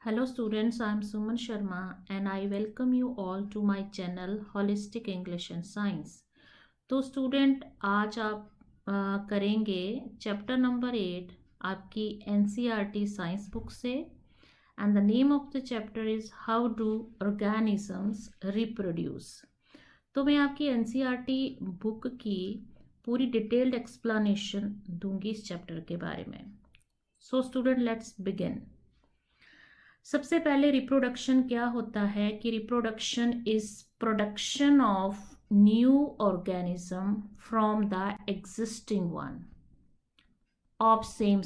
Hello students, I am Suman Sharma and I welcome you all to my channel Holistic English and Science। तो student आज आप करेंगे chapter number 8 आपकी NCERT science book से and the name of the chapter is how do organisms reproduce. तो मैं आपकी NCERT book की पूरी डिटेल्ड एक्सप्लेनेशन दूंगी इस चैप्टर के बारे में। So student let's begin. सबसे पहले रिप्रोडक्शन क्या होता है कि reproduction is production of new organism from the existing one of same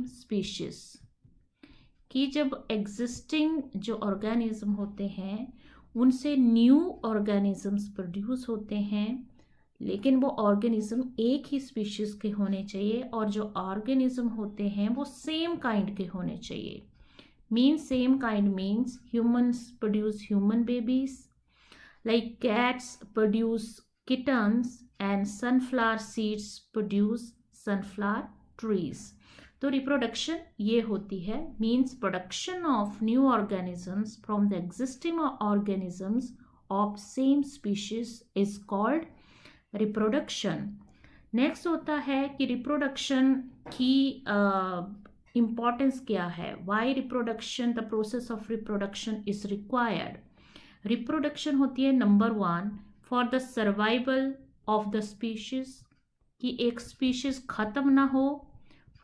species कि जब एग्जिस्टिंग जो ऑर्गेनिज्म होते हैं उनसे न्यू ऑर्गेनिजम्स प्रोड्यूस होते हैं, लेकिन वो ऑर्गेनिज्म एक ही स्पीशीज के होने चाहिए और जो ऑर्गेनिज्म होते हैं वो सेम काइंड के होने चाहिए। Means same kind means humans produce human babies, like cats produce kittens and sunflower seeds produce sunflower trees. तो रिप्रोडक्शन ये होती है, means production of new organisms from the existing organisms of same species is called reproduction. Next होता है कि reproduction की importance क्या है, why reproduction, the process of reproduction is required. Reproduction होती है number 1 for the survival of the species, कि एक स्पीशीज खत्म ना हो,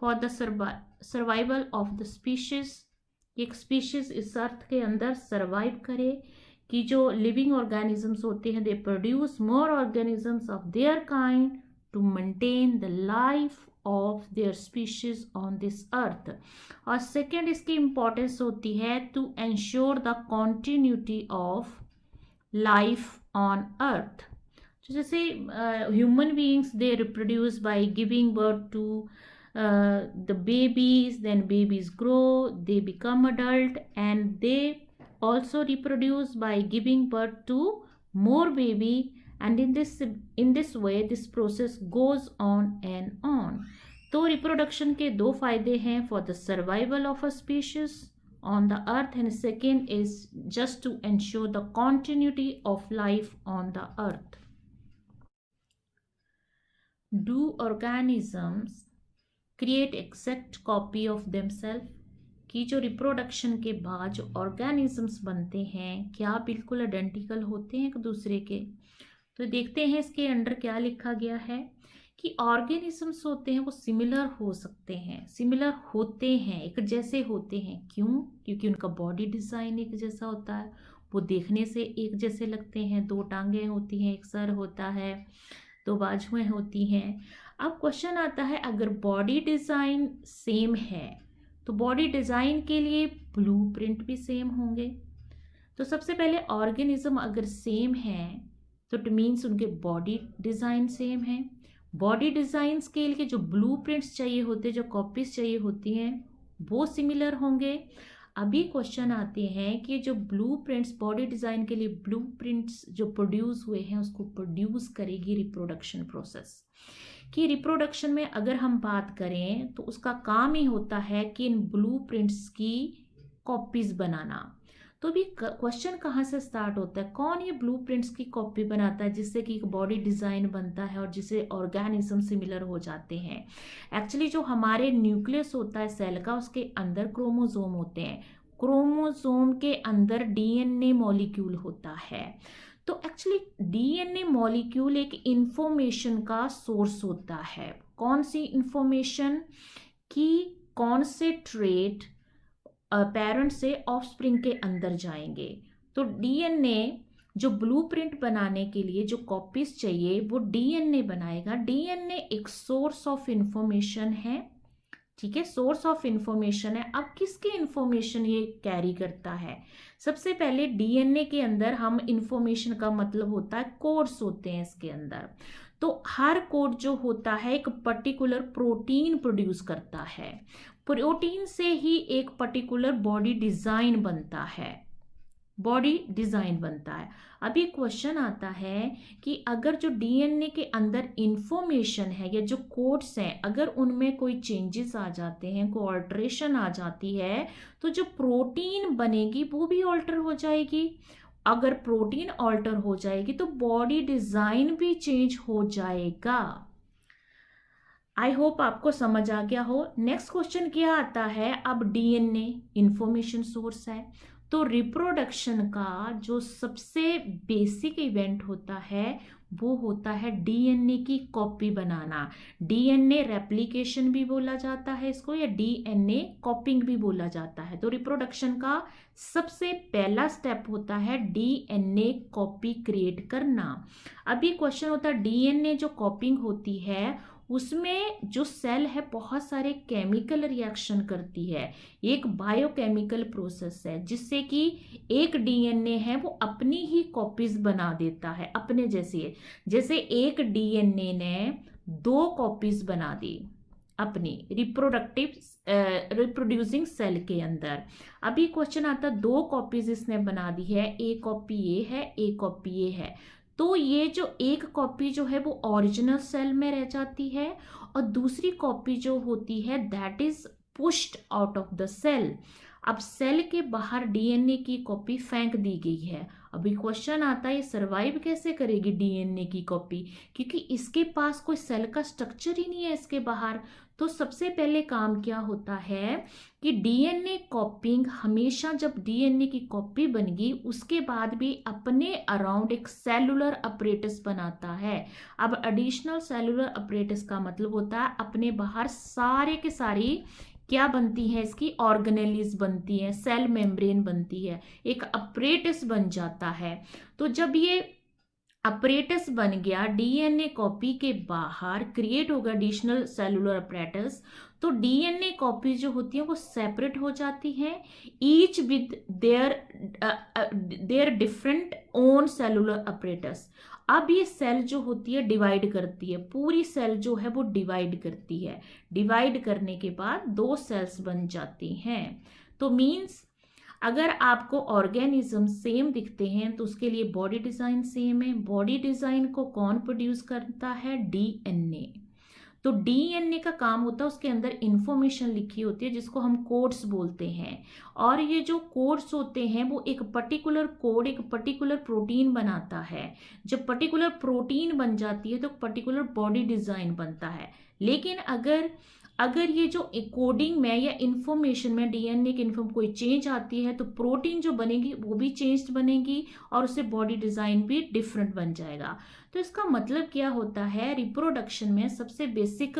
for the survival of the species, एक स्पीशीज इस अर्थ के अंदर सर्वाइव करे कि जो लिविंग ऑर्गेनिजम्स होते हैं they produce more organisms of their kind to maintain the life of their species on this earth. और सेकेंड इसकी इंपॉर्टेंस होती है to ensure the continuity of life on earth. तो जैसे human beings they reproduce by giving birth to the babies, then babies grow, they become adult and they also reproduce by giving birth to more baby, and in this way this process goes on and on। तो reproduction के दो फायदे हैं, for the survival of a species on the earth and second is just to ensure the continuity of life on the earth। Do organisms create exact copy of themselves, कि जो reproduction के बाद जो organisms बनते हैं क्या बिल्कुल identical होते हैं एक दूसरे के। तो देखते हैं इसके अंडर क्या लिखा गया है कि ऑर्गेनिजम्स होते हैं वो सिमिलर हो सकते हैं, सिमिलर होते हैं, एक जैसे होते हैं। क्यों? क्योंकि उनका बॉडी डिज़ाइन एक जैसा होता है, वो देखने से एक जैसे लगते हैं, दो टांगें होती हैं, एक सर होता है, दो बाजुएं होती हैं। अब क्वेश्चन आता है अगर बॉडी डिज़ाइन सेम है तो बॉडी डिज़ाइन के लिए ब्लूप्रिंट भी सेम होंगे। तो सबसे पहले ऑर्गेनिज्म अगर सेम है तो इट मीन्स उनके बॉडी डिज़ाइन सेम है। बॉडी डिज़ाइन के लिए जो ब्लूप्रिंट्स चाहिए होते हैं, जो कॉपीज चाहिए होती हैं, वो सिमिलर होंगे। अभी क्वेश्चन आते हैं कि जो ब्लूप्रिंट्स बॉडी डिज़ाइन के लिए ब्लूप्रिंट्स जो प्रोड्यूस हुए हैं उसको प्रोड्यूस करेगी रिप्रोडक्शन प्रोसेस। कि रिप्रोडक्शन में अगर हम बात करें तो उसका काम ही होता है कि इन ब्लूप्रिंट्स की कॉपीज बनाना। तो भी क्वेश्चन कहाँ से स्टार्ट होता है, कौन ये ब्लूप्रिंट्स की कॉपी बनाता है जिससे कि एक बॉडी डिज़ाइन बनता है और जिससे ऑर्गेनिज्म सिमिलर हो जाते हैं। एक्चुअली जो हमारे न्यूक्लियस होता है सेल का, उसके अंदर क्रोमोसोम होते हैं, क्रोमोसोम के अंदर डीएनए मॉलिक्यूल होता है। तो एक्चुअली डीएनए मॉलिक्यूल एक इंफॉर्मेशन का सोर्स होता है। कौन सी इंफॉर्मेशन? कि कौन से ट्रेट पेरेंट से ऑफस्प्रिंग के अंदर जाएंगे। तो डीएनए जो ब्लूप्रिंट बनाने के लिए जो कॉपीज चाहिए वो डीएनए बनाएगा। डीएनए एक सोर्स ऑफ इंफॉर्मेशन है, ठीक है, सोर्स ऑफ इंफॉर्मेशन है। अब किसकी इंफॉर्मेशन ये कैरी करता है? सबसे पहले डीएनए के अंदर हम इंफॉर्मेशन का मतलब होता है कोड्स होते हैं इसके अंदर। तो हर कोड जो होता है एक पर्टिकुलर प्रोटीन प्रोड्यूस करता है, प्रोटीन से ही एक पर्टिकुलर बॉडी डिजाइन बनता है। बॉडी डिजाइन बनता है। अभी क्वेश्चन आता है कि अगर जो डीएनए के अंदर इंफॉर्मेशन है या जो कोड्स हैं, अगर उनमें कोई चेंजेस आ जाते हैं, कोई ऑल्ट्रेशन आ जाती है, तो जो प्रोटीन बनेगी वो भी ऑल्टर हो जाएगी। अगर प्रोटीन ऑल्टर हो जाएगी तो बॉडी डिजाइन भी चेंज हो जाएगा। आई होप आपको समझ आ गया हो। नेक्स्ट क्वेश्चन क्या आता है, अब डीएनए इंफॉर्मेशन सोर्स है, तो रिप्रोडक्शन का जो सबसे बेसिक इवेंट होता है वो होता है डीएनए की कॉपी बनाना। डीएनए रेप्लिकेशन भी बोला जाता है इसको, या डीएनए कॉपिंग भी बोला जाता है। तो रिप्रोडक्शन का सबसे पहला स्टेप होता है डीएनए कॉपी क्रिएट करना। अभी क्वेश्चन होता है डीएनए जो कॉपिंग होती है उसमें जो सेल है बहुत सारे केमिकल रिएक्शन करती है। एक बायोकेमिकल प्रोसेस है जिससे कि एक डीएनए है वो अपनी ही कॉपीज बना देता है अपने जैसी। जैसे एक डीएनए ने 2 कॉपीज बना दी अपनी रिप्रोड्यूसिंग सेल के अंदर। अभी क्वेश्चन आता 2 कॉपीज इसने बना दी है, एक कॉपी ये है, एक कॉपी ये है। तो ये जो एक कॉपी जो है वो ओरिजिनल सेल में रह जाती है और दूसरी कॉपी जो होती है that is pushed out of the cell. अब सेल के बाहर डीएनए की कॉपी फेंक दी गई है। अभी क्वेश्चन आता है ये सरवाइव कैसे करेगी डीएनए की कॉपी, क्योंकि इसके पास कोई सेल का स्ट्रक्चर ही नहीं है इसके बाहर। तो सबसे पहले काम क्या होता है कि डीएनए कॉपिंग हमेशा, जब डीएनए की कॉपी बन गई उसके बाद भी अपने अराउंड एक सेलुलर अपरेटस बनाता है। अब एडिशनल सेलुलर अपरेटस का मतलब होता है अपने बाहर सारे के सारी क्या बनती है, इसकी ऑर्गेनेलिस बनती है, सेल मेम्ब्रेन बनती है, एक अपरेटस बन जाता है। तो जब ये अपरेटस बन गया, डीएनए कॉपी के बाहर क्रिएट होगा एडिशनल सेलुलर अपरेटस, तो डीएनए कॉपी जो होती है वो सेपरेट हो जाती है, each with their different own cellular apparatus. अब ये सेल जो होती है डिवाइड करती है, पूरी सेल जो है वो डिवाइड करती है। डिवाइड करने के बाद 2 सेल्स बन जाती हैं। तो मीन्स अगर आपको ऑर्गेनिज्म सेम दिखते हैं तो उसके लिए बॉडी डिजाइन सेम है। बॉडी डिजाइन को कौन प्रोड्यूस करता है, डीएनए। तो डीएनए का काम होता है उसके अंदर इंफॉर्मेशन लिखी होती है जिसको हम कोड्स बोलते हैं, और ये जो कोड्स होते हैं वो एक पर्टिकुलर कोड एक पर्टिकुलर प्रोटीन बनाता है। जब पर्टिकुलर प्रोटीन बन जाती है तो पर्टिकुलर बॉडी डिजाइन बनता है। लेकिन अगर ये जो कोडिंग में या इंफॉर्मेशन में डीएनए की इन्फॉर्म कोई चेंज आती है तो प्रोटीन जो बनेगी वो भी चेंज बनेगी और उससे बॉडी डिजाइन भी डिफरेंट बन जाएगा। तो इसका मतलब क्या होता है, रिप्रोडक्शन में सबसे बेसिक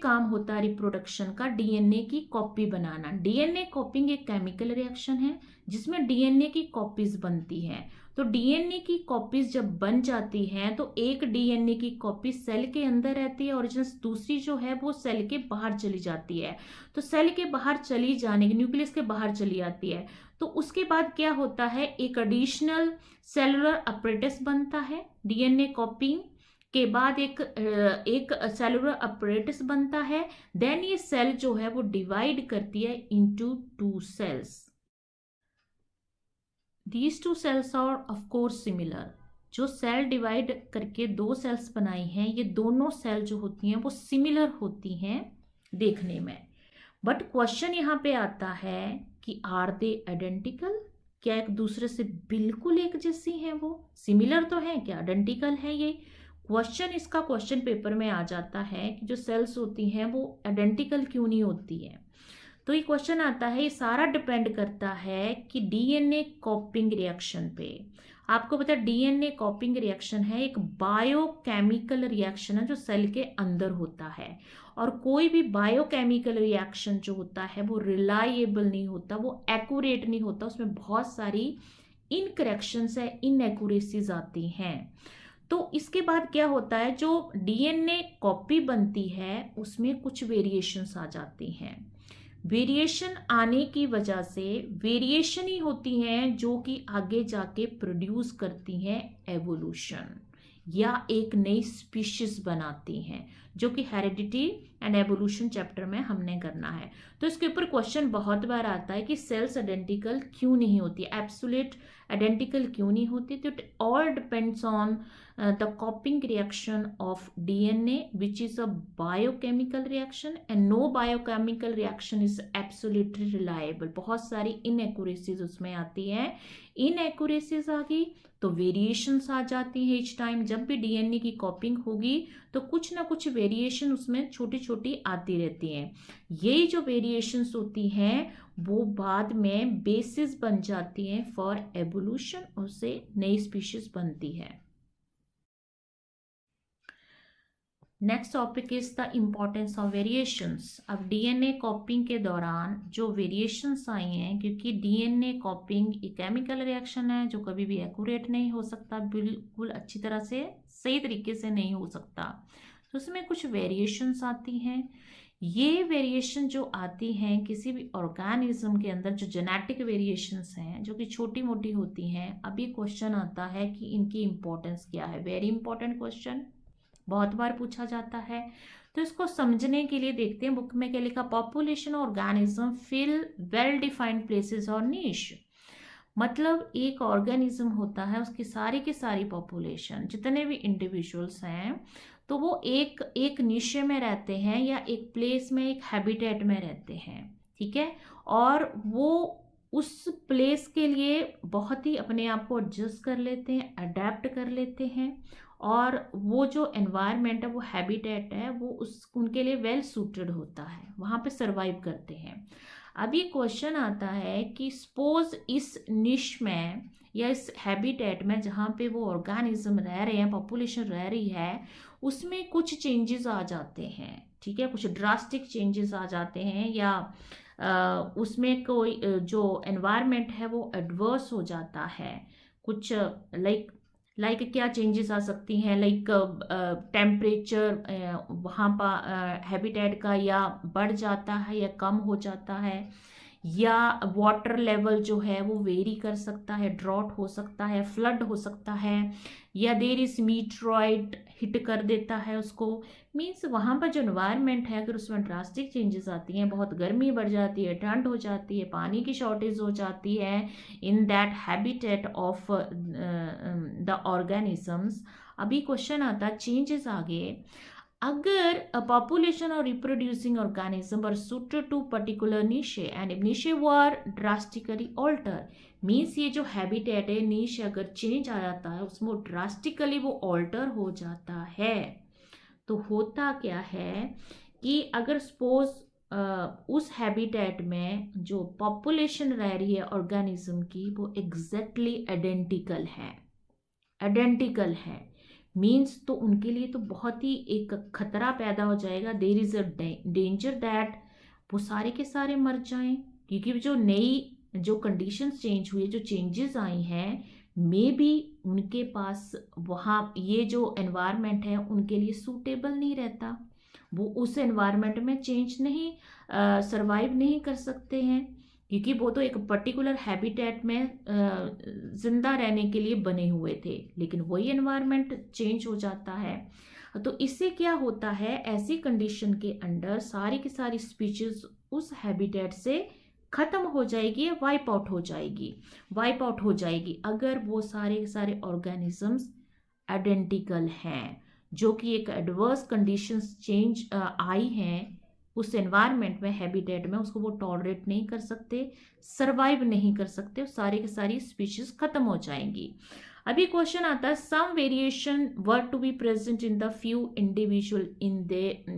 काम होता है रिप्रोडक्शन का डीएनए की कॉपी बनाना। डीएनए कॉपिंग एक केमिकल रिएक्शन है जिसमें डीएनए की कॉपीज बनती हैं। तो डीएनए की कॉपीज जब बन जाती हैं तो एक डीएनए की कॉपी सेल के अंदर रहती है, ओरिजिनल दूसरी जो है वो सेल के बाहर चली जाती है। तो सेल के बाहर चली जाने के, न्यूक्लियस के बाहर चली आती है, तो उसके बाद क्या होता है, एक एडिशनल सेलुलर अपरेटस बनता है। डीएनए कॉपिंग के बाद एक सेलुलर अपरेटस बनता है। देन ये सेल जो है वो डिवाइड करती है into 2 cells. These 2 cells are of course similar। जो सेल डिवाइड करके 2 सेल्स बनाई हैं ये दोनों सेल जो होती हैं वो सिमिलर होती हैं देखने में। बट क्वेश्चन यहाँ पे आता है कि आर दे आइडेंटिकल, क्या एक दूसरे से बिल्कुल एक जैसी हैं, वो सिमिलर तो है क्या आइडेंटिकल है। ये क्वेश्चन इसका क्वेश्चन पेपर में आ जाता है कि जो सेल्स होती हैं वो आइडेंटिकल क्यों नहीं होती हैं। तो ये क्वेश्चन आता है, ये सारा डिपेंड करता है कि डीएनए कॉपिंग रिएक्शन पे। आपको पता है डीएनए कॉपिंग रिएक्शन है एक बायोकेमिकल रिएक्शन है जो सेल के अंदर होता है, और कोई भी बायोकेमिकल रिएक्शन जो होता है वो रिलायबल नहीं होता, वो एक्यूरेट नहीं होता, उसमें बहुत सारी इनकरेक्शंस है, इनएक्यूरेसीज आती हैं। तो इसके बाद क्या होता है, जो डीएनए कॉपी बनती है उसमें कुछ वेरिएशंस आ जाती हैं। वेरिएशन आने की वजह से वेरिएशन ही होती हैं जो कि आगे जाके प्रोड्यूस करती हैं एवोल्यूशन। या एक नई स्पीशीज बनाती हैं, जो कि हेरिडिटी एंड एवोल्यूशन चैप्टर में हमने करना है। तो इसके ऊपर क्वेश्चन बहुत बार आता है कि सेल्स आइडेंटिकल क्यों नहीं होती, एब्सोल्यूट आइडेंटिकल क्यों नहीं होती। तो it all depends on the copying reaction of DNA, which is a biochemical reaction, and no biochemical reaction is absolutely reliable। बहुत सारी इनएक्यूरेसीज उसमें आती हैं। इनएक्यूरेसीज आ गई तो वेरिएशंस आ जाती हैं। इच टाइम जब भी डीएनए की कॉपिंग होगी तो कुछ ना कुछ वेरिएशन उसमें छोटी छोटी आती रहती हैं। यही जो वेरिएशंस होती हैं वो बाद में बेसिस बन जाती हैं फॉर एवोल्यूशन, उससे नई स्पीशीज बनती है। Next topic is the importance of variations. अब डीएनए कॉपिंग के दौरान जो वेरिएशंस आई हैं, क्योंकि डीएनए कॉपिंग एक केमिकल रिएक्शन है जो कभी भी एक्यूरेट नहीं हो सकता, बिल्कुल अच्छी तरह से सही तरीके से नहीं हो सकता, तो उसमें कुछ वेरिएशंस आती हैं। ये वेरिएशन जो आती हैं किसी भी ऑर्गेनिज्म के अंदर, जो जेनेटिक वेरिएशंस हैं जो कि छोटी मोटी होती हैं, अभी क्वेश्चन आता है कि इनकी इंपॉर्टेंस क्या है। वेरी इंपॉर्टेंट क्वेश्चन, बहुत बार पूछा जाता है। तो इसको समझने के लिए देखते हैं बुक में क्या लिखा। Population organism fill well defined places और नीश। मतलब एक ऑर्गेनिज्म होता है, उसकी सारी की सारी पॉपुलेशन, जितने भी इंडिविजुअल्स हैं, तो वो एक एक निशे में रहते हैं या एक प्लेस में, एक हैबिटेट में रहते हैं, ठीक है। और वो उस प्लेस के लिए बहुत ही अपने आप को एडजस्ट कर लेते हैं, अडेप्ट कर लेते हैं, और वो जो एनवायरनमेंट है, वो हैबिटेट है, वो उस उनके लिए वेल सूटेड होता है, वहाँ पे सरवाइव करते हैं। अभी क्वेश्चन आता है कि सपोज इस निश में या इस हैबिटेट में जहाँ पे वो ऑर्गेनिज्म रह रहे हैं, पॉपुलेशन रह रही है, उसमें कुछ चेंजेस आ जाते हैं, ठीक है, कुछ ड्रास्टिक चेंजेस आ जाते हैं, या उसमें कोई जो एनवायरनमेंट है वो एडवर्स हो जाता है। कुछ लाइक क्या चेंजेस आ सकती हैं, लाइक टेम्परेचर वहाँ पर हैबिटेट का या बढ़ जाता है या कम हो जाता है, या वाटर लेवल जो है वो वेरी कर सकता है, ड्रॉट हो सकता है, फ्लड हो सकता है, या देर इज मीटरॉइड हिट कर देता है उसको। मीन्स वहाँ पर जो एनवायरनमेंट है, अगर उसमें ड्रास्टिक चेंजेस आती हैं, बहुत गर्मी बढ़ जाती है, ठंड हो जाती है, पानी की शॉर्टेज हो जाती है in that habitat of the organisms. अभी क्वेश्चन आता है चेंजेस आगे, अगर a population or reproducing organism were suited to particular niche and if niche were drastically alter, means ये जो हैबिटेट है, नीश अगर चेंज आ जाता है उसमें ड्रास्टिकली वो ऑल्टर हो जाता है, तो होता क्या है कि अगर सपोज उस हैबिटेट में जो पॉपुलेशन रह रही है ऑर्गेनिज्म की, वो एग्जैक्टली आइडेंटिकल है, मीन्स तो उनके लिए तो बहुत ही एक खतरा पैदा हो जाएगा। There is a danger that वो सारे के सारे मर जाएं, क्योंकि जो नई जो कंडीशंस चेंज हुई, जो चेंजेस आई हैं, मे बी उनके पास वहाँ ये जो एनवायरनमेंट है उनके लिए सूटेबल नहीं रहता, वो उस एनवायरनमेंट में चेंज नहीं सरवाइव नहीं कर सकते हैं, क्योंकि वो तो एक पर्टिकुलर हैबिटेट में जिंदा रहने के लिए बने हुए थे, लेकिन वही एनवायरनमेंट चेंज हो जाता है। तो इससे क्या होता है, ऐसी कंडीशन के अंडर सारी की सारी स्पीशीज उस हैबिटेट से खत्म हो जाएगी या वाइप आउट हो जाएगी अगर वो सारे ऑर्गेनिजम्स आइडेंटिकल हैं, जो कि एक एडवर्स कंडीशंस चेंज आई हैं उस एनवायरनमेंट में, हैबिटेट में, उसको वो टॉलरेट नहीं कर सकते, सरवाइव नहीं कर सकते, सारी की सारी स्पीशीज खत्म हो जाएंगी। अभी क्वेश्चन आता है some variation were to be present in the few individual in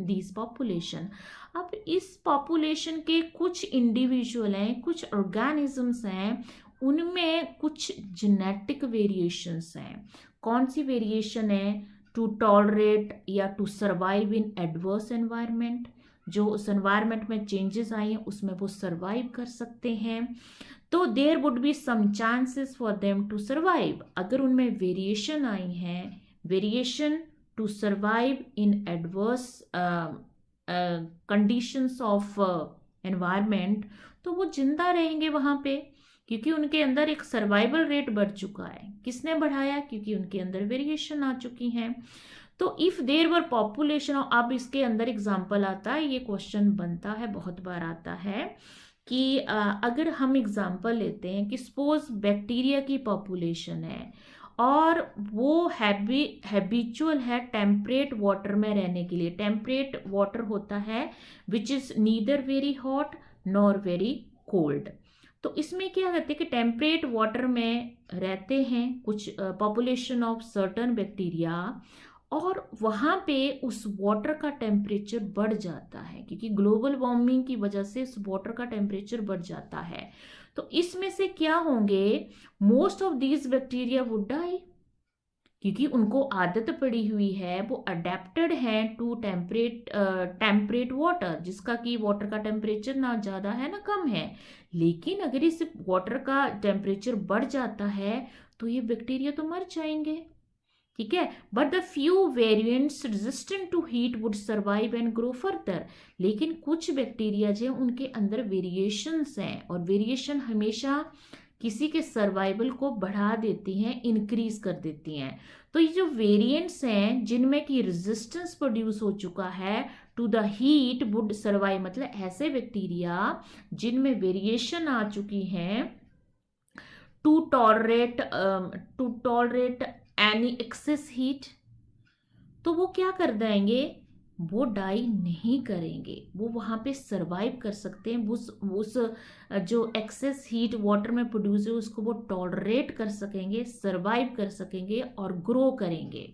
this population. अब इस पॉपुलेशन के कुछ इंडिविजुअल हैं, कुछ ऑर्गेनिजम्स हैं, उनमें कुछ जेनेटिक वेरिएशंस हैं। कौन सी वेरिएशन है, टू टॉलरेट या to survive in adverse environment, जो उस एनवायरनमेंट में चेंजेस आई हैं उसमें वो सर्वाइव कर सकते हैं, तो there would be some chances for them to survive. अगर उनमें वेरिएशन आई हैं, variation to survive in adverse conditions of environment, तो वो जिंदा रहेंगे वहाँ पे, क्योंकि उनके अंदर एक सर्वाइवल रेट बढ़ चुका है। किसने बढ़ाया? क्योंकि उनके अंदर वेरिएशन आ चुकी हैं। तो इफ देयर वर पॉपुलेशन, अब इसके अंदर एग्जाम्पल आता है, ये क्वेश्चन बनता है, बहुत बार आता है कि अगर हम एग्जाम्पल लेते हैं कि सपोज बैक्टीरिया की पॉपुलेशन है और वो हैबिचुअल है टेम्परेट वाटर में रहने के लिए। टेम्परेट वाटर होता है which is neither very hot nor very cold. तो इसमें क्या कहते हैं कि टेम्परेट वाटर में रहते हैं कुछ पॉपुलेशन ऑफ सर्टन बैक्टीरिया, और वहाँ पे उस वाटर का टेम्परेचर बढ़ जाता है क्योंकि ग्लोबल वार्मिंग की वजह से उस वाटर का टेम्परेचर बढ़ जाता है। तो इसमें से क्या होंगे? Most of these bacteria would die, क्योंकि उनको आदत पड़ी हुई है, वो अडेप्टेड है टू टेम्परेट वाटर, जिसका कि वाटर का टेम्परेचर ना ज़्यादा है ना कम है। लेकिन अगर इस वाटर का टेम्परेचर बढ़ जाता है तो ये बैक्टीरिया तो मर जाएंगे, ठीक है। But the few variants resistant to heat would survive and grow further. लेकिन कुछ बैक्टीरिया जो उनके अंदर वेरिएशंस हैं, और वेरिएशन हमेशा किसी के सर्वाइवल को बढ़ा देती हैं, इंक्रीज कर देती हैं। तो ये जो वेरिएंट्स हैं जिनमें कि रेजिस्टेंस प्रोड्यूस हो चुका है to the heat would survive, मतलब ऐसे बैक्टीरिया जिनमें वेरिएशन आ चुकी हैं to tolerate any excess heat, तो वो क्या कर देंगे? वो डाई नहीं करेंगे, वो वहां पे सरवाइव कर सकते हैं। उस जो एक्सेस हीट वाटर में प्रोड्यूस है उसको वो टॉलरेट कर सकेंगे, सरवाइव कर सकेंगे और ग्रो करेंगे।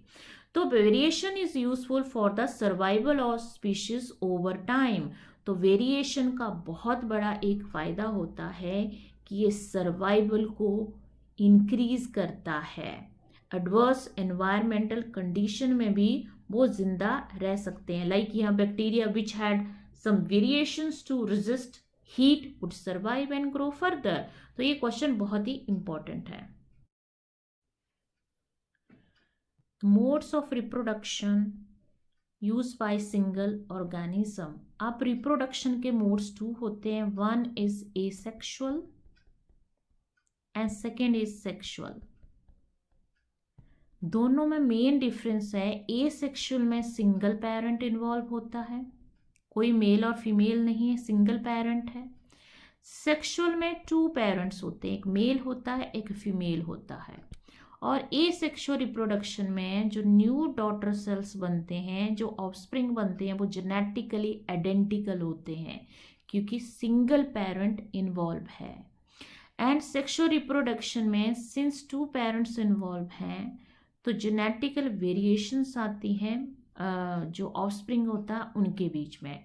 तो variation is useful for the survival of species over time. तो वेरिएशन का बहुत बड़ा एक फायदा होता है कि ये सर्वाइवल को इंक्रीज करता है। एडवर्स एनवायरमेंटल कंडीशन में भी वो जिंदा रह सकते हैं। लाइक यहाँ bacteria which had some variations to resist heat would survive and grow further. तो ये क्वेश्चन बहुत ही इंपॉर्टेंट है। Modes of reproduction use by single organism. अब रिप्रोडक्शन के मोड्स 2 होते हैं। One is asexual and second is sexual. दोनों में मेन डिफरेंस है, एसेक्सुअल में सिंगल पेरेंट इन्वॉल्व होता है, कोई मेल और फीमेल नहीं है, सिंगल पेरेंट है। सेक्सुअल में 2 पेरेंट्स होते हैं, एक मेल होता है एक फीमेल होता है। और एसेक्सुअल रिप्रोडक्शन में जो न्यू डॉटर सेल्स बनते हैं, जो ऑफस्प्रिंग बनते हैं, वो जेनेटिकली आइडेंटिकल होते हैं क्योंकि सिंगल पेरेंट इन्वॉल्व है। एंड सेक्सुअल रिप्रोडक्शन में सिंस 2 पेरेंट्स इन्वॉल्व हैं तो जेनेटिकल वेरिएशंस आती हैं जो ऑफस्प्रिंग होता है उनके बीच में।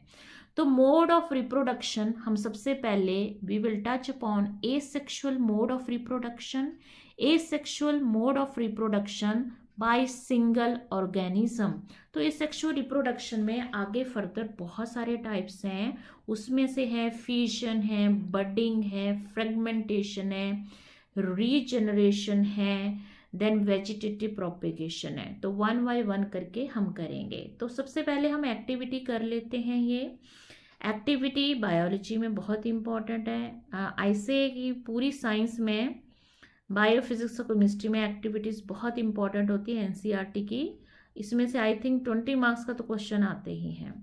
तो मोड ऑफ रिप्रोडक्शन हम सबसे पहले we will touch upon asexual mode of reproduction. Asexual mode of reproduction by single organism. तो एसेक्सुअल रिप्रोडक्शन में आगे फर्दर बहुत सारे टाइप्स हैं, उसमें से है फिशन है, बडिंग है, फ्रेगमेंटेशन है, रीजनरेशन है, देन वेजिटेटिव प्रोपेगेशन है। तो 1 बाय 1 करके हम करेंगे। तो सबसे पहले हम एक्टिविटी कर लेते हैं। ये एक्टिविटी बायोलॉजी में बहुत इंपॉर्टेंट है। ऐसे कि पूरी साइंस में बायोफिजिक्स और केमिस्ट्री में एक्टिविटीज़ बहुत इंपॉर्टेंट होती है एनसीईआरटी की। इसमें से आई थिंक 20 मार्क्स का तो क्वेश्चन आते ही हैं।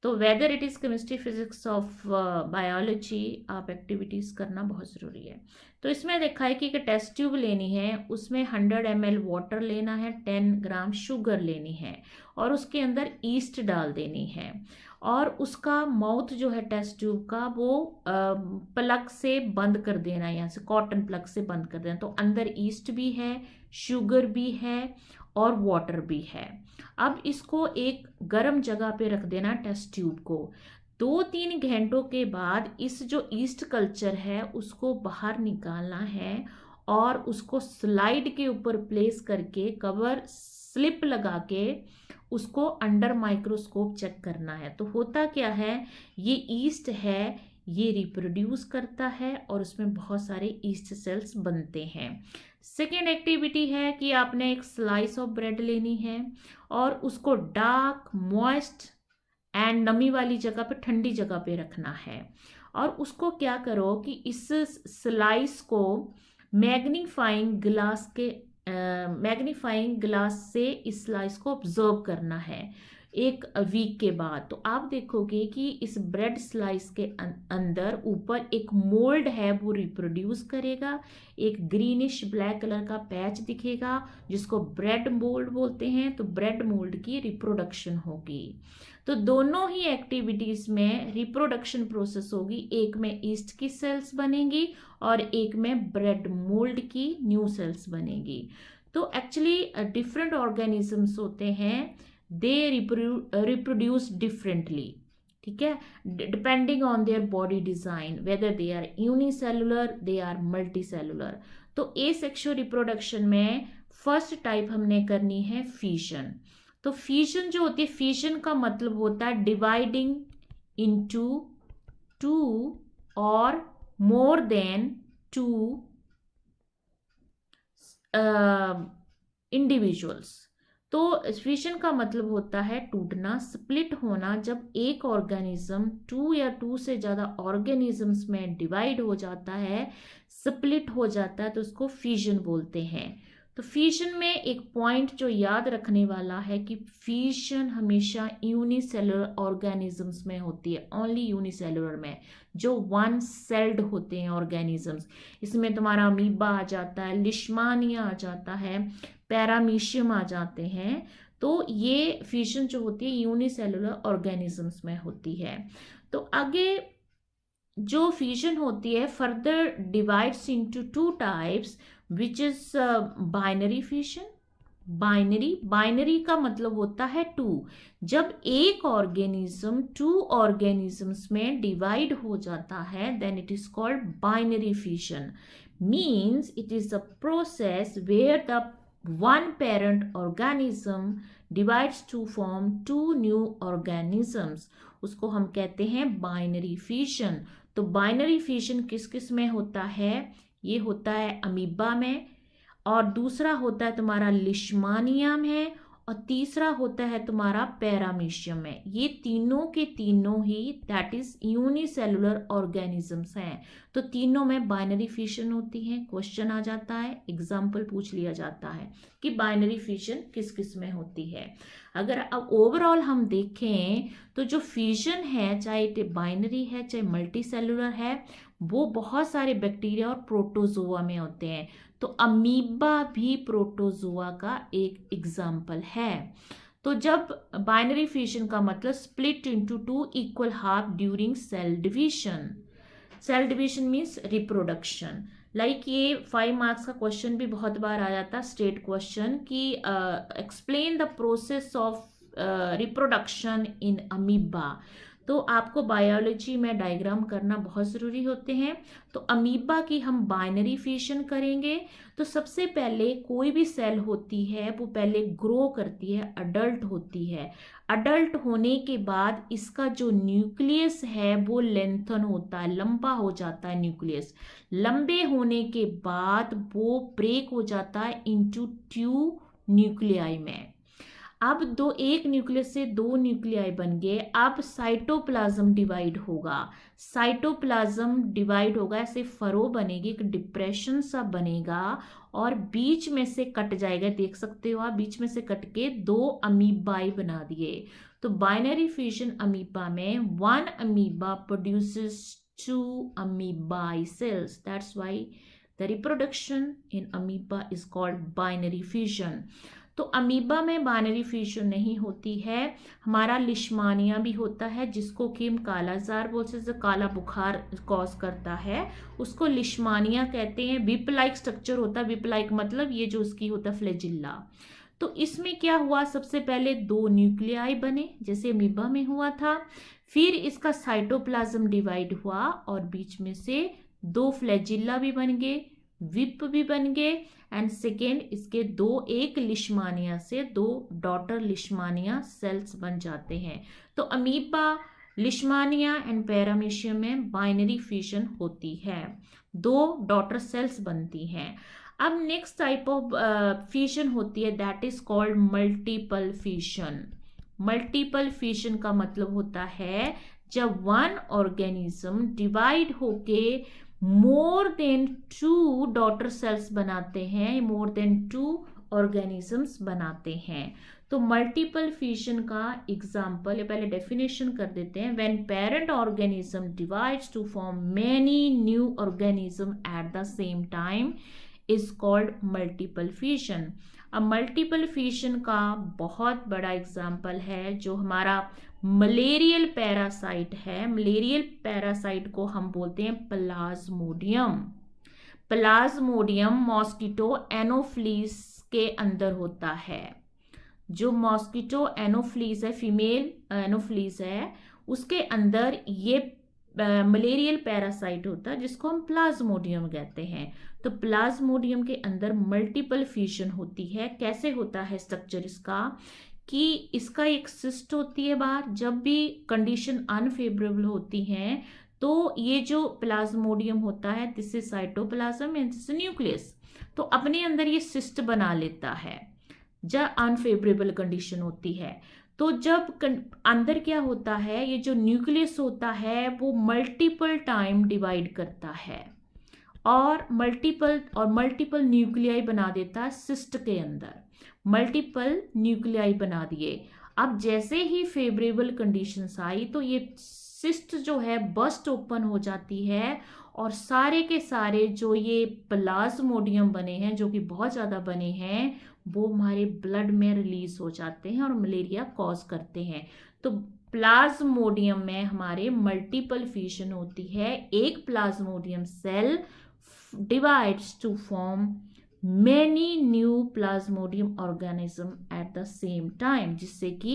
तो whether it is chemistry physics of biology, आप एक्टिविटीज़ करना बहुत ज़रूरी है। तो इसमें देखा है कि एक टेस्ट ट्यूब लेनी है, उसमें 100 ml वाटर लेना है, 10 ग्राम शुगर लेनी है और उसके अंदर ईस्ट डाल देनी है। और उसका माउथ जो है टेस्ट ट्यूब का वो प्लग से बंद कर देना है, यहाँ से कॉटन प्लग से बंद कर देना। तो अंदर ईस्ट भी है, शुगर भी है और वाटर भी है। अब इसको एक गर्म जगह पे रख देना टेस्ट ट्यूब को। 2-3 घंटों के बाद इस जो ईस्ट कल्चर है उसको बाहर निकालना है और उसको स्लाइड के ऊपर प्लेस करके कवर स्लिप लगा के उसको अंडर माइक्रोस्कोप चेक करना है। तो होता क्या है, ये ईस्ट है, ये रिप्रोड्यूस करता है और उसमें बहुत सारे ईस्ट सेल्स बनते हैं। सेकेंड एक्टिविटी है कि आपने एक स्लाइस ऑफ ब्रेड लेनी है और उसको डार्क, मॉइस्ट एंड नमी वाली जगह पे, ठंडी जगह पे रखना है और उसको क्या करो कि इस स्लाइस को मैग्नीफाइंग ग्लास से इस स्लाइस को ऑब्जर्व करना है 1 वीक के बाद। तो आप देखोगे कि इस ब्रेड स्लाइस के अंदर ऊपर एक मोल्ड है वो रिप्रोड्यूस करेगा, एक ग्रीनिश ब्लैक कलर का पैच दिखेगा जिसको ब्रेड मोल्ड बोलते हैं। तो ब्रेड मोल्ड की रिप्रोडक्शन होगी। तो दोनों ही एक्टिविटीज में रिप्रोडक्शन प्रोसेस होगी, एक में ईस्ट की सेल्स बनेंगी और एक में ब्रेड मोल्ड की न्यू सेल्स बनेगी। तो एक्चुअली डिफरेंट ऑर्गेनिजम्स होते हैं, दे रिप्रोड्यूस डिफरेंटली, ठीक है, depending on their body design, whether they are unicellular, they are multicellular. तो एसेक्सुअल रिप्रोडक्शन में फर्स्ट टाइप हमने करनी है फिशन। तो फिशन जो होती है, फिशन का मतलब होता है डिवाइडिंग इनटू 2 और मोर देन 2 इंडिविजुअल्स। तो फिशन का मतलब होता है टूटना, स्प्लिट होना। जब एक ऑर्गेनिज्म 2 या 2 से ज्यादा ऑर्गेनिजम्स में डिवाइड हो जाता है, स्प्लिट हो जाता है, तो उसको फिशन बोलते हैं। तो फिशन में एक पॉइंट जो याद रखने वाला है कि फिशन हमेशा यूनिसेलुलर ऑर्गेनिजम्स में होती है, ओनली यूनिसेलुलर में, जो 1 सेल्ड होते हैं ऑर्गेनिजम्स। इसमें तुम्हारा अमीबा आ जाता है, लिश्मानिया आ जाता है, पैरामीशियम आ जाते हैं। तो ये फिशन जो होती है यूनिसेलुलर ऑर्गेनिजम्स में होती है। तो आगे जो फिशन होती है further divides into 2 types, which is binary fission. Binary का मतलब होता है 2। जब एक ऑर्गेनिज्म 2 ऑर्गेनिजम्स में डिवाइड हो जाता है, then it is called binary fission. Means it is a process where the one parent organism divides to form 2 new organisms, उसको हम कहते हैं बाइनरी फिशन। तो बाइनरी फिशन किस किस में होता है? ये होता है अमीबा में, और दूसरा होता है तुम्हारा लिश्मानिया में, और तीसरा होता है तुम्हारा पैरामीशियम में। ये तीनों के तीनों ही दैट इज यूनिसेलुलर ऑर्गेनिजम्स हैं। तो तीनों में बाइनरी फिशन होती है। क्वेश्चन आ जाता है, एग्जाम्पल पूछ लिया जाता है कि बाइनरी फिशन किस किस में होती है। अगर अब ओवरऑल हम देखें तो जो फिशन है, चाहे बाइनरी है चाहे मल्टी सेलुलर है, वो बहुत सारे बैक्टीरिया और प्रोटोजोआ में होते हैं। तो अमीबा भी प्रोटोजोआ का एक एग्जाम्पल है। तो जब बाइनरी फिशन का मतलब split into 2 equal half during cell division. Cell division means reproduction. Like ये 5 मार्क्स का क्वेश्चन भी बहुत बार आ जाता है, स्टेट क्वेश्चन, कि explain the process of reproduction in amoeba. तो आपको बायोलॉजी में डायग्राम करना बहुत ज़रूरी होते हैं। तो अमीबा की हम बाइनरी फिशन करेंगे। तो सबसे पहले कोई भी सेल होती है वो पहले ग्रो करती है, अडल्ट होती है। अडल्ट होने के बाद इसका जो न्यूक्लियस है वो लेंथन होता है, लंबा हो जाता है न्यूक्लियस। लंबे होने के बाद वो ब्रेक हो जाता है इनटू 2 न्यूक्लियाई में। अब एक न्यूक्लियस से 2 न्यूक्लियाई बन गए। अब साइटोप्लाज्म डिवाइड होगा। साइटोप्लाज्म डिवाइड होगा, ऐसे फरो बनेगी, एक डिप्रेशन सा बनेगा और बीच में से कट जाएगा। देख सकते हो आप, बीच में से कट के 2 अमीबाई बना दिए। तो बाइनरी फिशन अमीबा में 1 amoeba produces 2 amoebae cells. That's why the reproduction in amoeba is called binary fission. तो अमीबा में बाइनरी फिशन नहीं होती है। हमारा लिश्मानिया भी होता है, जिसको कि हम कालाजार बोलते हैं, काला बुखार कॉज करता है, उसको लिश्मानिया कहते हैं। विप लाइक स्ट्रक्चर होता है, विप लाइक मतलब ये जो उसकी होता है फ्लैजिल्ला। तो इसमें क्या हुआ, सबसे पहले 2 न्यूक्लियाई बने जैसे अमीबा में हुआ था, फिर इसका साइटोप्लाज्म डिवाइड हुआ और बीच में से 2 फ्लैजिल्ला भी बन गए, विप भी बन गए, एंड सेकेंड इसके एक लिश्मानिया से 2 डॉटर लिश्मानिया सेल्स बन जाते हैं। तो अमीबा, लिश्मानिया एंड पैरामीशियम में बाइनरी फिशन होती है, 2 डॉटर सेल्स बनती हैं। अब नेक्स्ट टाइप ऑफ फिशन होती है, that is called multiple fission. Multiple fission का मतलब होता है जब वन ऑर्गेनिज्म डिवाइड होके मोर देन 2 डॉटर सेल्स बनाते हैं, मोर देन 2 ऑर्गेनिजम्स बनाते हैं। तो मल्टीपल फिशन का एग्जाम्पल, ये पहले डेफिनेशन कर देते हैं। When parent organism divides to form many new organism at the same time is called multiple fission. अब मल्टीपल फिशन का बहुत बड़ा एग्जाम्पल है जो हमारा मलेरियल पैरासाइट है। मलेरियल पैरासाइट को हम बोलते हैं प्लाज्मोडियम। प्लाज्मोडियम मॉस्किटो एनोफ्लीस के अंदर होता है। जो मॉस्किटो एनोफ्लीस है, फीमेल एनोफ्लीस है, उसके अंदर ये मलेरियल पैरासाइट होता है जिसको हम प्लाज्मोडियम कहते हैं। तो प्लाज्मोडियम के अंदर मल्टीपल फिशन होती है। कैसे होता है स्ट्रक्चर इसका, कि इसका एक सिस्ट होती है बाहर। जब भी कंडीशन अनफेवरेबल होती है तो ये जो प्लाज्मोडियम होता है, this is cytoplasm and this is nucleus, तो अपने अंदर ये सिस्ट बना लेता है जब अनफेवरेबल कंडीशन होती है। तो जब अंदर क्या होता है, ये जो न्यूक्लियस होता है वो मल्टीपल टाइम डिवाइड करता है और मल्टीपल न्यूक्लियाई बना देता है सिस्ट के अंदर। मल्टीपल न्यूक्लियाई बना दिए। अब जैसे ही फेवरेबल कंडीशंस आई तो ये सिस्ट जो है बस्ट ओपन हो जाती है और सारे के सारे जो ये प्लाज्मोडियम बने हैं, जो कि बहुत ज़्यादा बने हैं, वो हमारे ब्लड में रिलीज हो जाते हैं और मलेरिया कॉज करते हैं। तो प्लाज्मोडियम में हमारे मल्टीपल फिशन होती है। एक plasmodium cell divides to form many new plasmodium organism at the same time, जिससे कि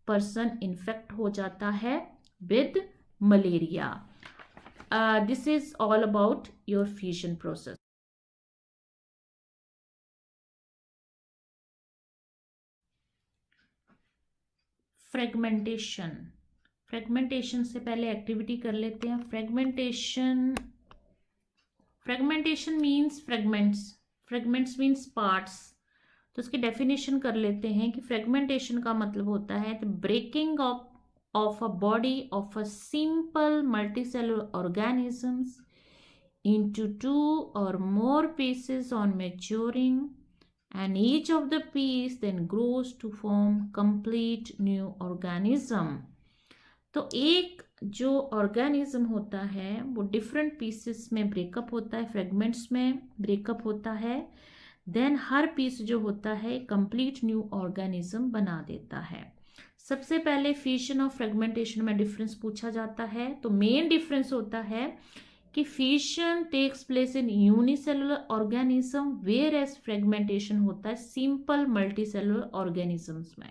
पर्सन इन्फेक्ट हो जाता है with malaria. This is all about your fission process. Fragmentation. Fragmentation से पहले एक्टिविटी कर लेते हैं। Fragmentation means fragments means parts. तो इसकी डेफिनेशन कर लेते हैं कि फ्रेगमेंटेशन का मतलब होता है the breaking of a body of a simple multicellular organisms into 2 or more pieces on maturing, and each of the piece then grows to form complete new organism. तो एक जो ऑर्गेनिज्म होता है वो डिफरेंट पीसेस में breakup होता है, fragments में ब्रेकअप होता है। देन हर पीस जो होता है कंप्लीट न्यू ऑर्गेनिज्म बना देता है। सबसे पहले फिशन और फ्रेगमेंटेशन में डिफरेंस पूछा जाता है। तो मेन डिफरेंस होता है कि fission takes place in unicellular organism whereas fragmentation होता है सिंपल मल्टीसेलुलर ऑर्गेनिजम्स में।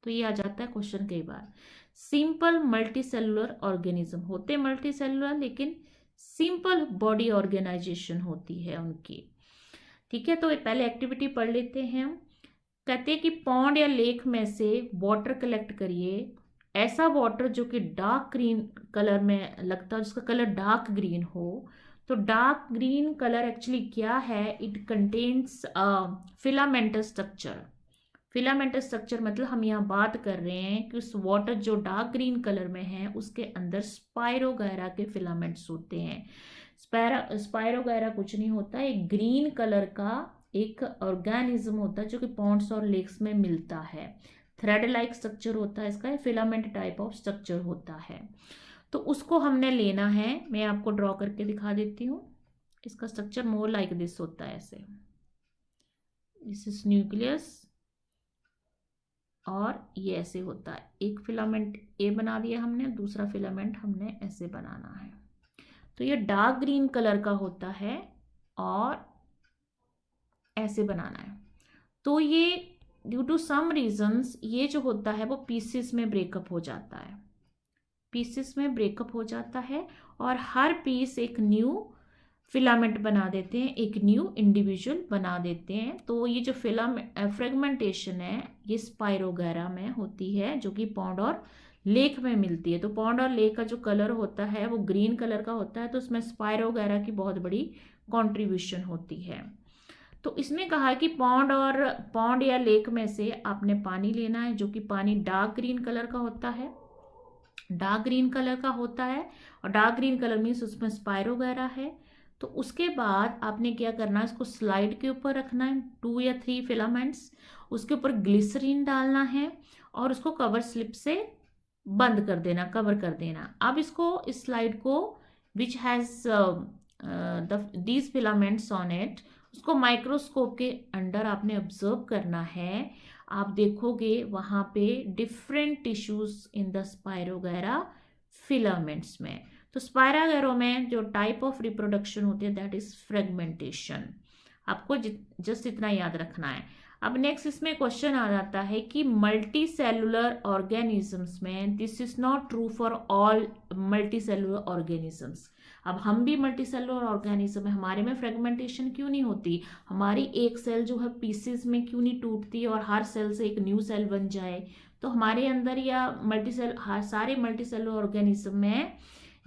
तो ये आ जाता है क्वेश्चन कई बार। सिंपल मल्टीसेलुलर ऑर्गेनिज्म होते मल्टीसेलुलर लेकिन सिंपल बॉडी ऑर्गेनाइजेशन होती है उनकी। ठीक है, तो पहले एक्टिविटी पढ़ लेते हैं हम। कहते हैं कि पॉन्ड या लेक में से वाटर कलेक्ट करिए, ऐसा वाटर जो कि डार्क ग्रीन कलर में लगता है, जिसका कलर डार्क ग्रीन हो। तो डार्क ग्रीन कलर एक्चुअली क्या है, it contains filamental structure. Filamental structure मतलब हम यहाँ बात कर रहे हैं कि उस वाटर जो डार्क ग्रीन कलर में है उसके अंदर स्पायरोगैरा के फिलामेंट्स होते हैं। स्पायरोगैरा कुछ नहीं होता, एक ग्रीन कलर का एक ऑर्गेनिज्म होता है जो कि पॉन्ड्स और लेक्स में मिलता है। थ्रेड लाइक स्ट्रक्चर होता है इसका, फिलामेंट टाइप ऑफ स्ट्रक्चर होता है। तो उसको हमने लेना है। मैं आपको ड्रॉ करके दिखा देती हूँ। इसका स्ट्रक्चर मोर लाइक दिस होता है, ऐसे। दिस इज न्यूक्लियस और ये ऐसे होता है। एक फिलामेंट ए बना दिया हमने, दूसरा फिलामेंट हमने ऐसे बनाना है। तो ये डार्क ग्रीन कलर का होता है और ऐसे बनाना है। तो ये ड्यू टू सम रीजंस ये जो होता है वो पीसेस में ब्रेकअप हो जाता है, पीसेस में ब्रेकअप हो जाता है और हर पीस एक न्यू फिलामेंट बना देते हैं, एक न्यू इंडिविजुअल बना देते हैं। तो ये जो फ्रेगमेंटेशन है ये स्पायरोगैरा में होती है जो कि पॉन्ड और लेक में मिलती है। तो पॉन्ड और लेक का जो कलर होता है वो ग्रीन कलर का होता है, तो उसमें स्पायरोगैरा की बहुत बड़ी कॉन्ट्रीब्यूशन होती है। तो इसमें कहा कि पॉन्ड या लेक में से आपने पानी लेना है जो कि पानी डार्क ग्रीन कलर का होता है। डार्क ग्रीन कलर का होता है, और डार्क ग्रीन कलर मीन्स उसमें स्पाइरो वगैरह है। तो उसके बाद आपने क्या करना है, इसको स्लाइड के ऊपर रखना है 2 या 3 फिलामेंट्स, उसके ऊपर ग्लिसरीन डालना है और उसको कवर स्लिप से बंद कर देना, कवर कर देना। अब इसको, इस स्लाइड को which has these filaments on it, उसको माइक्रोस्कोप के अंडर आपने ऑब्जर्व करना है। आप देखोगे वहां पे different tissues in the spirogyra filaments में। तो स्पाइरागैरो में जो टाइप ऑफ रिप्रोडक्शन होती है दैट इज फ्रेगमेंटेशन। आपको जस्ट इतना याद रखना है। अब नेक्स्ट इसमें क्वेश्चन आ जाता है कि मल्टी सेलुलर ऑर्गेनिजम्स में, this is not true for all multi cellular organisms. अब हम भी मल्टी सेलुलर ऑर्गेनिज्म है, हमारे में फ्रेगमेंटेशन क्यों नहीं होती? हमारी एक सेल जो है पीसेस में क्यों नहीं टूटती और हर सेल से एक न्यू सेल बन जाए? तो हमारे अंदर या मल्टी सेल, सारे मल्टी सेलुलर ऑर्गेनिज्म में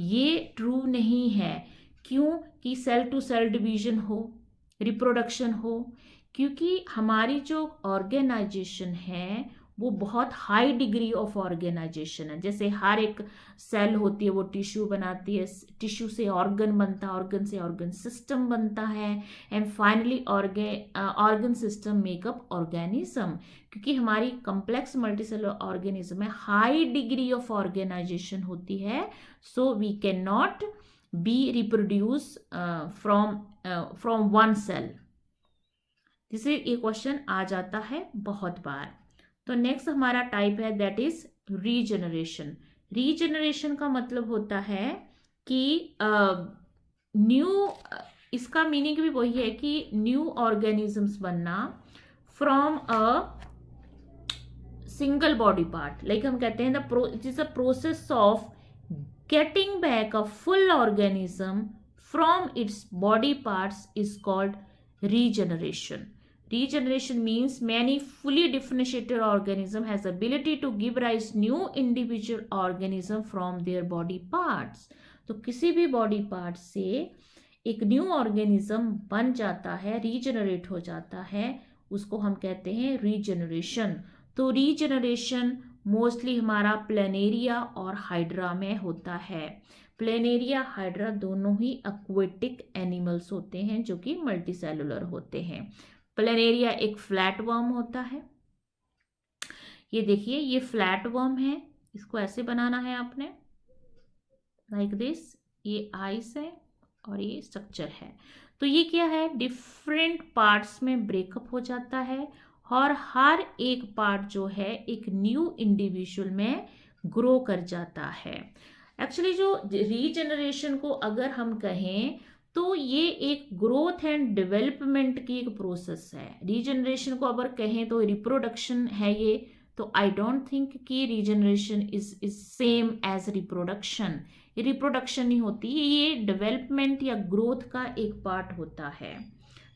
ये ट्रू नहीं है। क्यों? कि सेल टू सेल डिवीजन हो, रिप्रोडक्शन हो, क्योंकि हमारी जो ऑर्गेनाइजेशन है वो बहुत हाई डिग्री ऑफ ऑर्गेनाइजेशन है। जैसे हर एक सेल होती है वो टिश्यू बनाती है, टिश्यू से ऑर्गन बनता है, ऑर्गन से ऑर्गन सिस्टम बनता है, and finally organ system make up organism. क्योंकि हमारी कम्प्लेक्स मल्टीसेलुलर ऑर्गेनिज्म में हाई डिग्री ऑफ ऑर्गेनाइजेशन होती है, so we can not be reproduce from one cell. जिसे ये क्वेश्चन आ जाता है बहुत बार। तो नेक्स्ट हमारा टाइप है दैट इज रीजनरेशन। रीजनरेशन का मतलब होता है कि इसका मीनिंग भी वही है कि न्यू ऑर्गेनिजम्स बनना from a single body part. Like हम कहते हैं it is a process of getting back a full organism from its body parts is called regeneration. Regeneration means many fully differentiated organism has ability to give rise new individual organism from their body parts. तो किसी भी body part से एक new organism बन जाता है, regenerate हो जाता है, उसको हम कहते हैं रीजनरेशन। तो रीजनरेशन मोस्टली हमारा प्लेनेरिया और हाइड्रा में होता है। प्लेनेरिया, हाइड्रा दोनों ही एक्वेटिक एनिमल्स होते हैं जो कि मल्टीसेलुलर होते हैं। प्लेनेरिया एक फ्लैट वर्म होता है। ये देखिए, ये फ्लैट वर्म है, इसको ऐसे बनाना है आपने, लाइक दिस। ये आइस है और ये स्ट्रक्चर है। तो ये क्या है, डिफरेंट पार्ट्स में ब्रेकअप हो जाता है और हर एक पार्ट जो है एक न्यू इंडिविजुअल में ग्रो कर जाता है। एक्चुअली जो रीजनरेशन को अगर हम कहें तो ये एक ग्रोथ एंड डेवलपमेंट की एक प्रोसेस है। रीजनरेशन को अगर कहें तो रिप्रोडक्शन है ये, तो आई डोंट थिंक कि regeneration is same as reproduction. ये रिप्रोडक्शन नहीं होती, ये डेवलपमेंट या ग्रोथ का एक पार्ट होता है।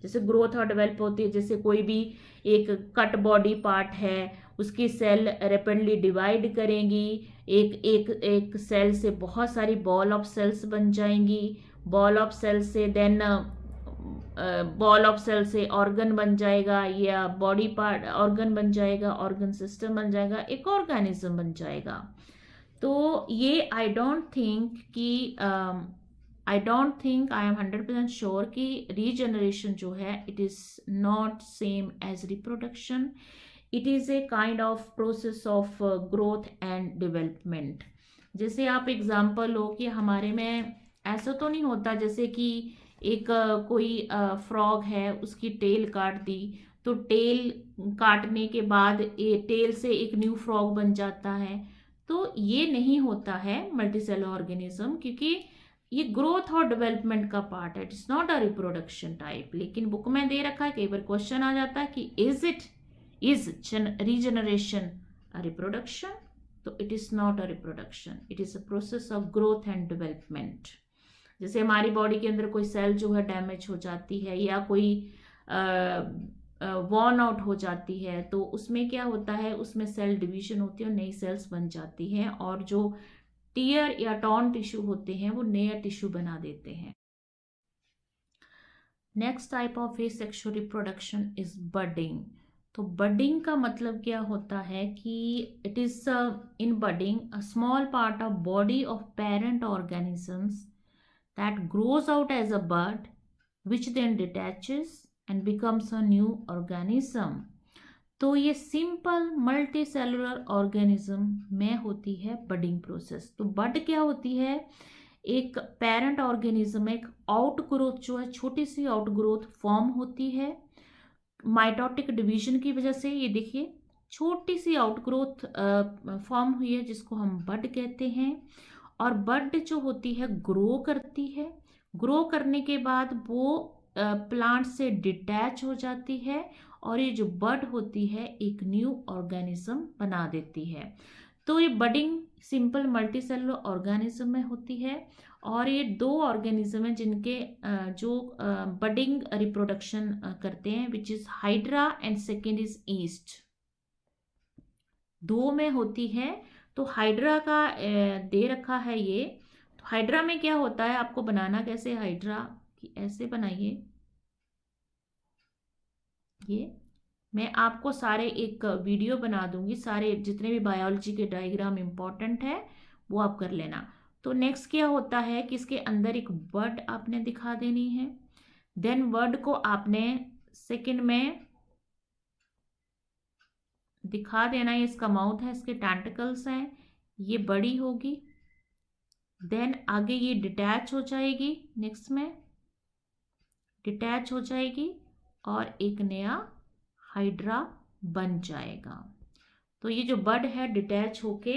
जैसे ग्रोथ और डेवलप होती है, जैसे कोई भी एक कट बॉडी पार्ट है, उसकी सेल रैपिडली डिवाइड करेंगी, एक सेल से बहुत सारी बॉल ऑफ सेल्स बन जाएंगी, बॉल ऑफ सेल से देन बॉल ऑफ सेल से ऑर्गन बन जाएगा, या बॉडी पार्ट ऑर्गन बन जाएगा, ऑर्गन सिस्टम बन जाएगा, एक ऑर्गेनिज्म बन जाएगा। तो ये I don't think I am 100% sure कि रीजनरेशन जो है it is not same as reproduction. It is a kind of process of growth and development. जैसे आप एग्जांपल लो कि हमारे में ऐसा तो नहीं होता जैसे कि एक कोई फ्रॉग है, उसकी टेल काट दी, तो टेल काटने के बाद टेल से एक न्यू फ्रॉग बन जाता है। तो ये नहीं होता है मल्टीसेलुलर ऑर्गेनिज्म, क्योंकि ये ग्रोथ और डेवलपमेंट का पार्ट है, it is not a reproduction type. लेकिन बुक में दे रखा है, कई बार क्वेश्चन आ जाता है कि इज रीजनरेशन अ रिप्रोडक्शन? तो it is not a reproduction, it is a process of growth and development. जैसे हमारी बॉडी के अंदर कोई सेल जो है डैमेज हो जाती है या कोई वॉर्न आउट हो जाती है, तो उसमें क्या होता है, उसमें सेल डिवीजन होती है और नई सेल्स बन जाती हैं, और जो टीयर या टॉर्न टिश्यू होते हैं वो नया टिश्यू बना देते हैं। Next type of asexual reproduction is budding. तो बडिंग का मतलब क्या होता है कि it is in budding a small part of body of parent organisms that grows out as a bud which then detaches and becomes a new organism. तो ये simple multi cellular organism में होती है बडिंग प्रोसेस। तो बड क्या होती है, एक पेरेंट ऑर्गेनिज्म में एक आउटग्रोथ जो है, छोटी सी आउटग्रोथ फॉर्म होती है माइटोटिक डिवीजन की वजह से। ये देखिए छोटी सी आउटग्रोथ फॉर्म हुई है जिसको हम बड कहते हैं। और बड जो होती है ग्रो करती है, ग्रो करने के बाद वो प्लांट से डिटैच हो जाती है और ये जो बड होती है एक न्यू ऑर्गेनिज्म बना देती है। तो ये बडिंग सिंपल मल्टीसेलुलर ऑर्गेनिज्म में होती है और ये दो ऑर्गेनिज्म है जिनके जो बडिंग रिप्रोडक्शन करते हैं, which is hydra and second is east. दो में होती है। तो हाइड्रा का दे रखा है ये। तो हाइड्रा में क्या होता है, आपको बनाना कैसे हाइड्रा कि ऐसे बनाइए। ये मैं आपको सारे एक वीडियो बना दूंगी, सारे जितने भी बायोलॉजी के डायग्राम इंपॉर्टेंट है वो आप कर लेना। तो नेक्स्ट क्या होता है कि इसके अंदर एक वर्ड आपने दिखा देनी है। देन वर्ड को आपने सेकंड में दिखा देना है। इसका माउथ है, इसके टेंटिकल्स हैं, ये बड़ी होगी। देन आगे ये डिटैच हो जाएगी, नेक्स्ट में डिटैच हो जाएगी और एक नया हाइड्रा बन जाएगा। तो ये जो बड है डिटैच होके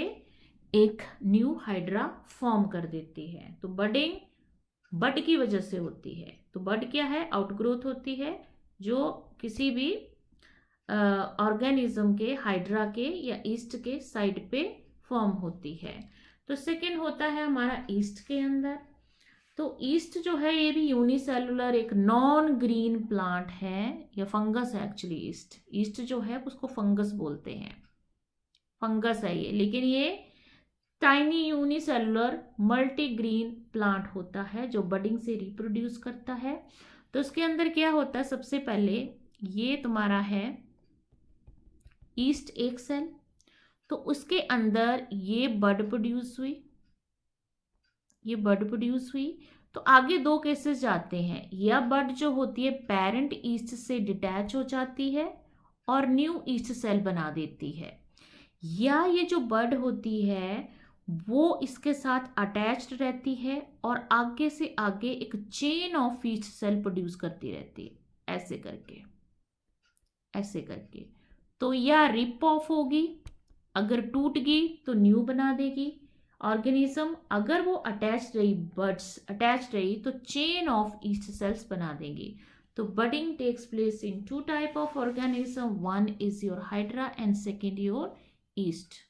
एक न्यू हाइड्रा फॉर्म कर देती है। तो बडिंग बड की वजह से होती है। तो बड क्या है, आउटग्रोथ होती है जो किसी भी ऑर्गेनिज्म के हाइड्रा के या ईस्ट के साइड पे फॉर्म होती है। तो सेकेंड होता है हमारा ईस्ट के अंदर। तो ईस्ट जो है ये भी यूनिसेलुलर एक नॉन ग्रीन प्लांट है या फंगस है एक्चुअली। ईस्ट ईस्ट जो है उसको फंगस बोलते हैं, फंगस है ये, लेकिन ये tiny unicellular multi green plant होता है जो बडिंग से रिप्रोड्यूस करता है। तो उसके अंदर क्या होता है, सबसे पहले ये तुम्हारा है ईस्ट एक सेल। तो उसके अंदर ये बड प्रोड्यूस हुई, ये बड प्रोड्यूस हुई। तो आगे दो केसेस जाते हैं, या बड जो होती है पेरेंट ईस्ट से डिटैच हो जाती है और न्यू ईस्ट सेल बना देती है, या ये जो बड होती है वो इसके साथ अटैच्ड रहती है और आगे से आगे एक chain of yeast cell produce करती रहती है, ऐसे करके ऐसे करके। तो या रिप ऑफ होगी, अगर टूट गई तो न्यू बना देगी ऑर्गेनिज्म। अगर वो अटैच रही, बड्स अटैच रही, तो चेन ऑफ ईस्ट सेल्स बना देंगी। तो budding takes place in two type of organism, one is your hydra and second your east.